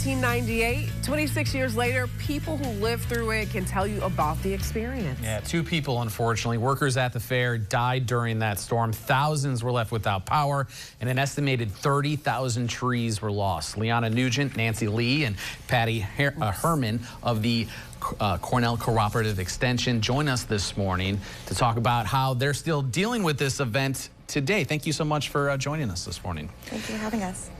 1998. 26 years later, people who lived through it can tell you about the experience. Yeah, 2 people, unfortunately, workers at the fair, died during that storm. Thousands were left without power, and an estimated 30,000 trees were lost. Liana Nugent, Nancy Lee, and Patti Herman of the Cornell Cooperative Extension join us this morning to talk about how they're still dealing with this event today. Thank you so much for joining us this morning. Thank you for having us.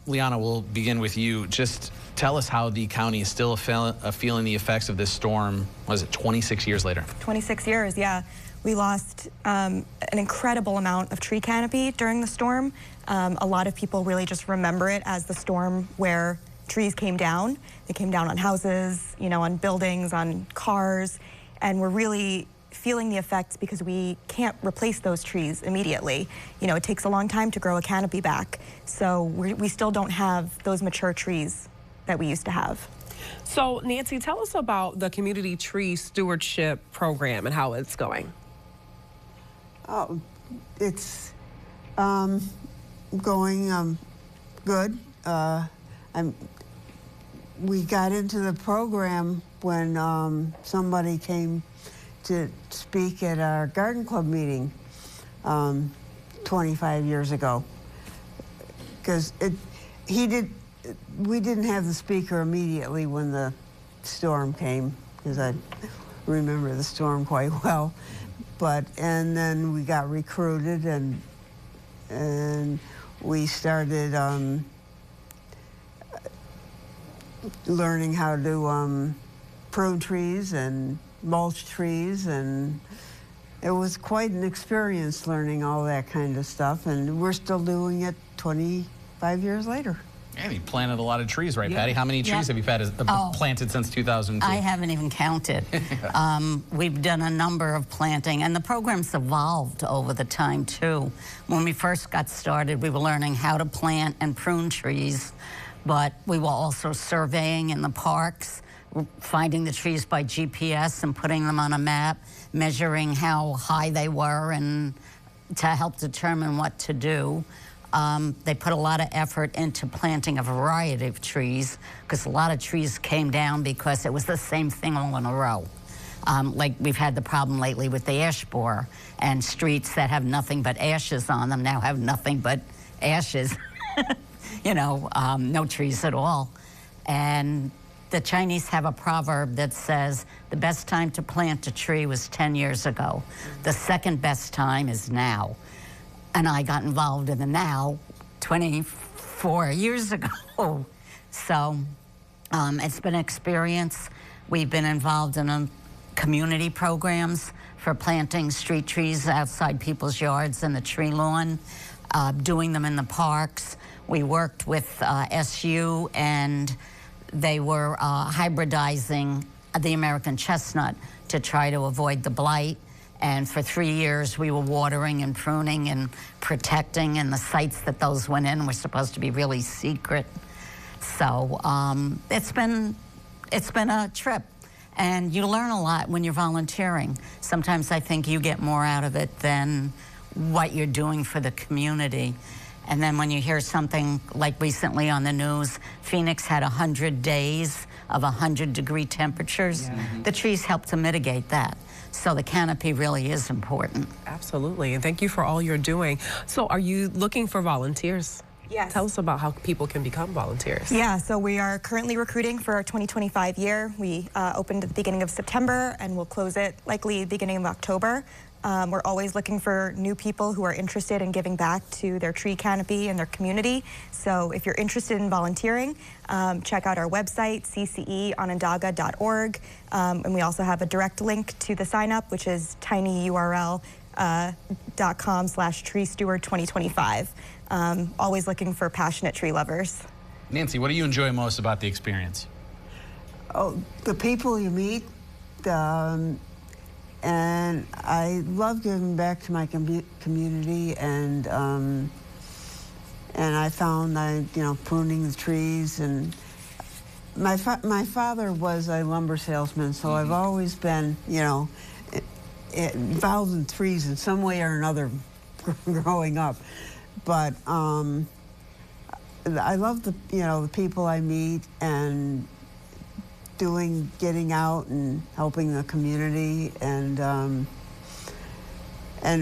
Liana, we'll begin with you. Just tell us how the county is still feeling the effects of this storm. Was it 26 years later? 26 years, yeah. We lost an incredible amount of tree canopy during the storm. A lot of people really just remember it as the storm where trees came down. They came down on houses, you know, on buildings, on cars, and we're really feeling the effects because we can't replace those trees immediately. You know, it takes a long time to grow a canopy back. So we still don't have those mature trees that we used to have. So Nancy, tell us about the Community Tree Stewardship Program and how it's going. Oh, it's going good. We got into the program when somebody came to speak at our garden club meeting 25 years ago, because we didn't have the speaker immediately when the storm came, because I remember the storm quite well, and then we got recruited and we started learning how to prune trees and mulch trees, and it was quite an experience learning all that kind of stuff, and we're still doing it 25 years later. And you planted a lot of trees, right, Patti? How many trees have you planted since 2002? I haven't even counted. We've done a number of planting, and the program's evolved over the time, too. When we first got started, we were learning how to plant and prune trees, but we were also surveying in the parks, finding the trees by GPS and putting them on a map, measuring how high they were and to help determine what to do. They put a lot of effort into planting a variety of trees, because a lot of trees came down because it was the same thing all in a row. Like we've had the problem lately with the ash borer, and streets that have nothing but ashes on them now have nothing but ashes. You know, no trees at all. And the Chinese have a proverb that says the best time to plant a tree was 10 years ago. The second best time is now. And I got involved in the now 24 years ago. So it's been an experience. We've been involved in community programs for planting street trees outside people's yards and the tree lawn, doing them in the parks. We worked with SU, and they were hybridizing the American chestnut to try to avoid the blight. And for 3 years, we were watering and pruning and protecting, and the sites that those went in were supposed to be really secret. So it's been a trip, and you learn a lot when you're volunteering. Sometimes I think you get more out of it than what you're doing for the community. And then when you hear something like recently on the news, Phoenix had 100 days of 100-degree temperatures. Yeah. The trees help to mitigate that. So the canopy really is important. Absolutely, and thank you for all you're doing. So are you looking for volunteers? Yes. Tell us about how people can become volunteers. Yeah, so we are currently recruiting for our 2025 year. We opened at the beginning of September, and we'll close it likely beginning of October. We're always looking for new people who are interested in giving back to their tree canopy and their community. So if you're interested in volunteering, check out our website, cceonondaga.org. And we also have a direct link to the sign up, which is tinyurl.com/Tree Steward 2025. Always looking for passionate tree lovers. Nancy, what do you enjoy most about the experience? Oh, the people you meet, and I love giving back to my community, and I found pruning the trees, and my father was a lumber salesman, so I've always been involved in trees in some way or another growing up. But I love the the people I meet and getting out and helping the community, and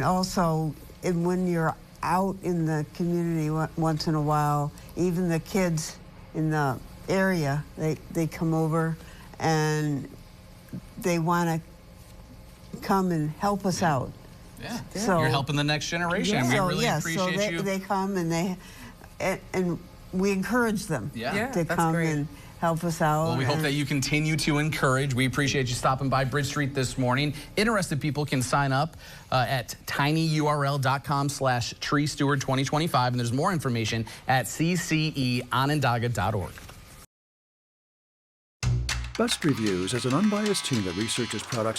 also when you're out in the community once in a while, even the kids in the area, they come over and they want to come and help us out. Yeah. So you're helping the next generation. Yeah. We really appreciate you. They come and and we encourage them to come and help us out. Well, we hope that you continue to encourage. We appreciate you stopping by Bridge Street this morning. Interested people can sign up at tinyurl.com/Tree Steward 2025, and there's more information at cceonondaga.org. Best Reviews is an unbiased team that researches products